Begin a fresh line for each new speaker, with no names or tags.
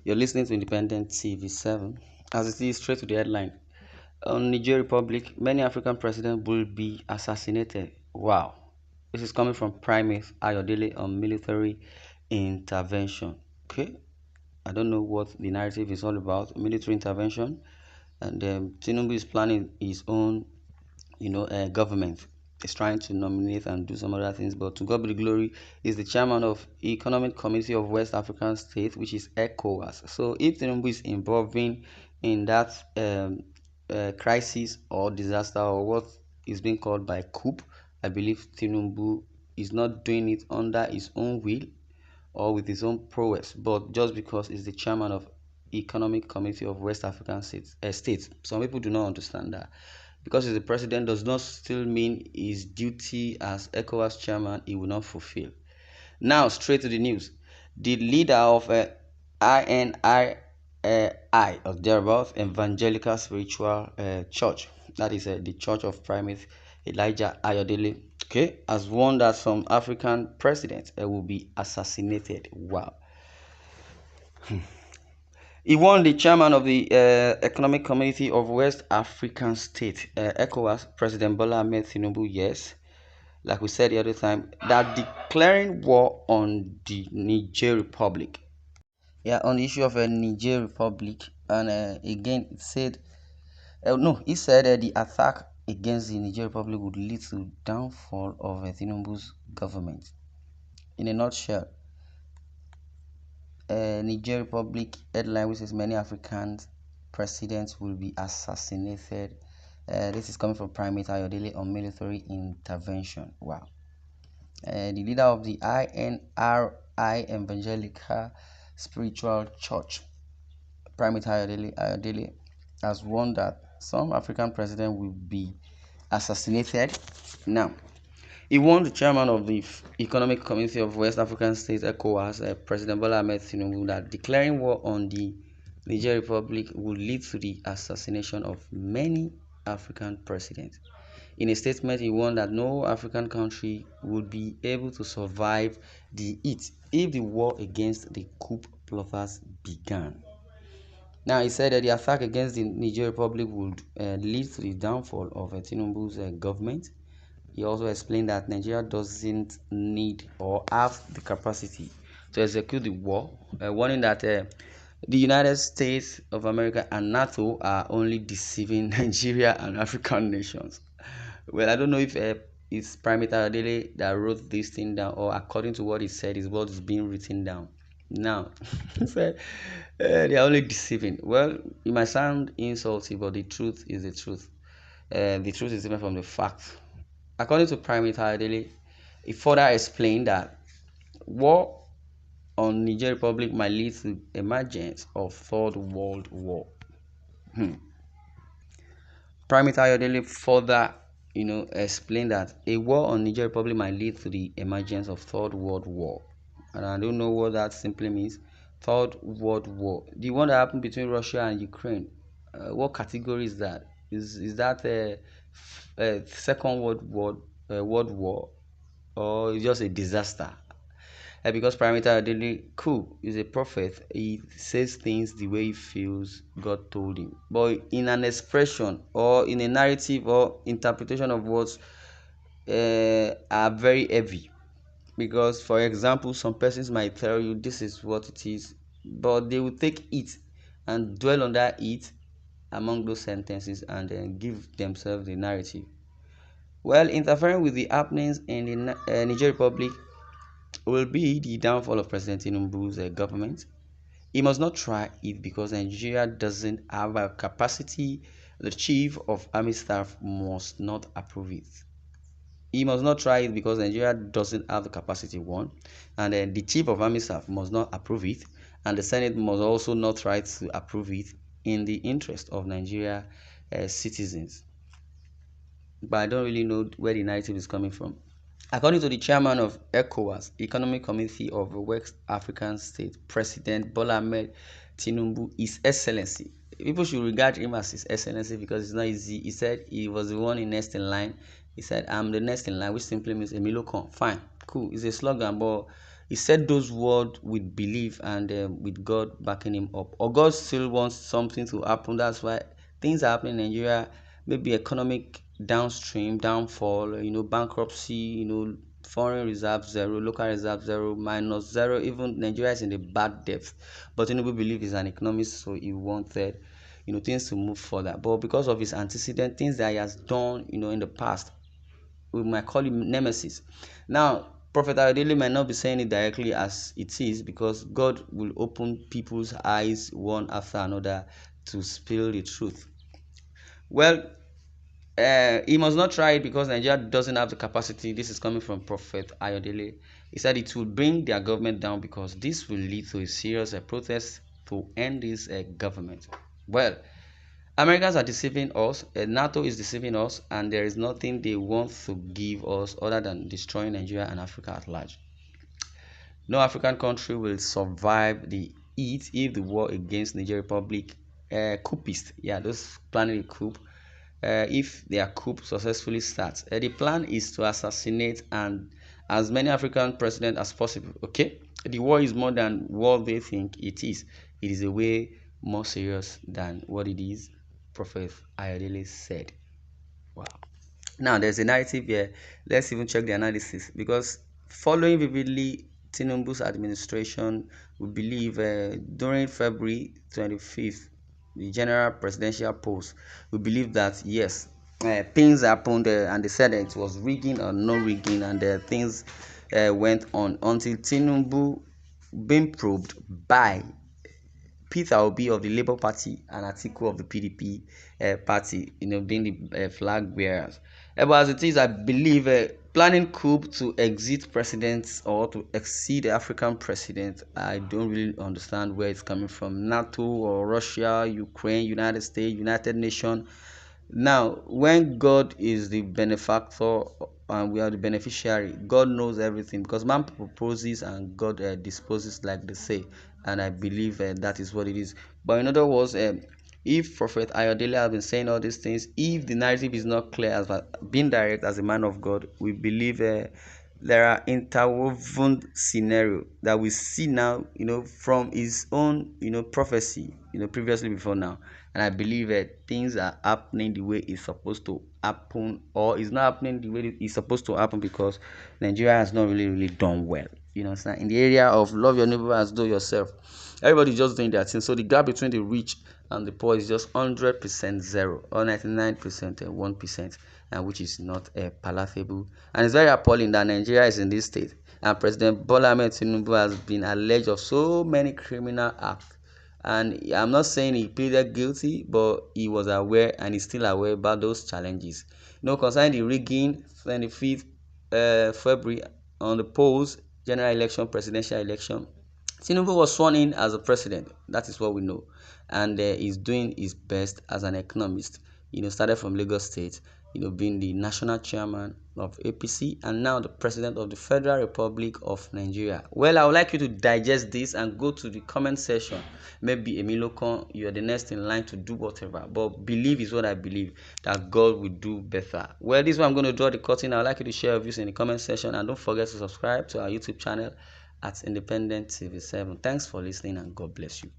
You're listening to Independent TV 7. As it is, straight to the headline. On Niger Republic, many African presidents will be assassinated. Wow. This is coming from Primate Ayodele on military intervention. Okay. I don't know what the narrative is all about. Military intervention. And Tinubu is planning his own, government. Is trying to nominate and do some other things, but to God be the glory, is the chairman of Economic Committee of West African States, which is ECOWAS. So if Tinubu is involving in that crisis or disaster or what is being called by coup, I believe Tinubu is not doing it under his own will or with his own prowess, but just because he's the chairman of Economic Committee of West African states. Some people do not understand that. Because he's the president does not still mean his duty as ECOWAS chairman he will not fulfill. Now, straight to the news. The leader of INI or thereabouts Evangelical Spiritual Church, that is the Church of Primate Elijah Ayodele, okay, has warned that some African presidents will be assassinated. Wow. He warned the chairman of the Economic Committee of West African States, ECOWAS, President Bola Ahmed Tinubu, yes, like we said the other time, that declaring war on the Niger Republic. Yeah, on the issue of Niger Republic, and again, it said, no, he said the attack against the Niger Republic would lead to downfall of Tinubu's government. In a nutshell, Niger Republic headline which says many African presidents will be assassinated. This is coming from Primate Ayodele on military intervention. Wow. The leader of the INRI Evangelical Spiritual Church, Primate Ayodele, has warned that some African presidents will be assassinated. Now, he warned the chairman of the Economic Committee of West African States, ECOWAS, President Bola Ahmed Tinubu, that declaring war on the Niger Republic would lead to the assassination of many African presidents. In a statement, he warned that no African country would be able to survive the heat if the war against the coup plotters began. Now, he said that the attack against the Niger Republic would lead to the downfall of Tinubu's government. He also explained that Nigeria doesn't need or have the capacity to execute the war, warning that the United States of America and NATO are only deceiving Nigeria and African nations. Well, I don't know if it's Primate Ayodele that wrote this thing down, or according to what he said, is what is being written down. Now, he said they are only deceiving. Well, it might sound insulting, but the truth is the truth. The truth is different from the fact. According to Primate Ayodele, he further explained that war on Niger Republic might lead to emergence of Third World War. Primate Ayodele further, explained that a war on Niger Republic might lead to the emergence of Third World War, and I don't know what that simply means. Third World War, the one that happened between Russia and Ukraine. What category is that? Is that a Second World War, or is just a disaster? Because Primate Ayodele, cool, is a prophet. He says things the way he feels God told him. But in an expression or in a narrative or interpretation of words are very heavy. Because, for example, some persons might tell you this is what it is, but they will take it and dwell on that it among those sentences and then give themselves the narrative. Well, interfering with the happenings in the Niger Republic will be the downfall of President Tinubu's government. He must not try it because Nigeria doesn't have a capacity. The chief of army staff must not approve it. He must not try it because Nigeria doesn't have the capacity, one, and then the chief of army staff must not approve it, and the Senate must also not try to approve it in the interest of Nigeria citizens. But I don't really know where the narrative is coming from. According to the chairman of ECOWAS, Economic Committee of West African States, President Bola Ahmed Tinubu, His Excellency. People should regard him as His Excellency because it's not easy. He said he was the one in next in line. He said, I'm the next in line, which simply means Emilio Con. Fine, cool. It's a slogan, but He said those words with belief and with God backing him up. Or God still wants something to happen. That's why things are happening in Nigeria. Maybe economic downstream, downfall, bankruptcy, foreign reserve zero, local reserve zero, minus zero. Even Nigeria is in the bad depth. But Tinubu believe he's an economist, so he wanted, things to move further. But because of his antecedent, things that he has done, in the past, we might call him nemesis. Now, Prophet Ayodele might not be saying it directly as it is, because God will open people's eyes one after another to spill the truth. Well, he must not try it because Nigeria doesn't have the capacity. This is coming from Prophet Ayodele. He said it will bring their government down because this will lead to a serious protest to end this government. Well, Americans are deceiving us, NATO is deceiving us, and there is nothing they want to give us other than destroying Nigeria and Africa at large. No African country will survive the heat if the war against Niger Republic coupists, those planning a coup, if their coup successfully starts. The plan is to assassinate and as many African presidents as possible. Okay, the war is more than what they think it is. It is a way more serious than what it is. Prophet Ayodele said. Wow. Now there's a narrative here. Let's even check the analysis, because following vividly Tinubu's administration, we believe during February 25th, the general presidential polls, we believe that yes, things happened and they said that it was rigging or no rigging, and things went on until Tinubu being probed by Peter Obi of the Labour Party and Atiku of the PDP party, being the flag bearers. But as it is, I believe planning coup to exit presidents or to exceed the African president, I don't really understand where it's coming from. NATO or Russia, Ukraine, United States, United Nations. Now, when God is the benefactor and we are the beneficiary, God knows everything, because man proposes and God disposes, like they say, and I believe that is what it is. But in other words, if Prophet Ayodele has been saying all these things, if the narrative is not clear as being direct as a man of God, we believe there are interwoven scenario that we see now, from his own, prophecy, previously before now. And I believe things are happening the way it's supposed to happen, or it's not happening the way it's supposed to happen, because Nigeria has not really done well. Understand? In the area of love your neighbor as though yourself, everybody's just doing their thing. So the gap between the rich and the poor is just 100% zero, or 99% and 1%, and which is not palatable. And it's very appalling that Nigeria is in this state, and President Bola Ahmed Tinubu has been alleged of so many criminal acts. And I'm not saying he pleaded guilty, but he was aware and he's still aware about those challenges. Concerning the rigging, 25th February, on the polls, general election, presidential election, Tinubu was sworn in as a president. That is what we know. And he's doing his best as an economist. Started from Lagos State, being the national chairman of APC and now the president of the Federal Republic of Nigeria. Well, I would like you to digest this and go to the comment section. Maybe Emilokon, you are the next in line to do whatever. But believe is what I believe, that God will do better. Well, this is where I'm going to draw the curtain. I would like you to share your views in the comment section, and don't forget to subscribe to our YouTube channel at Independent TV 7. Thanks for listening, and God bless you.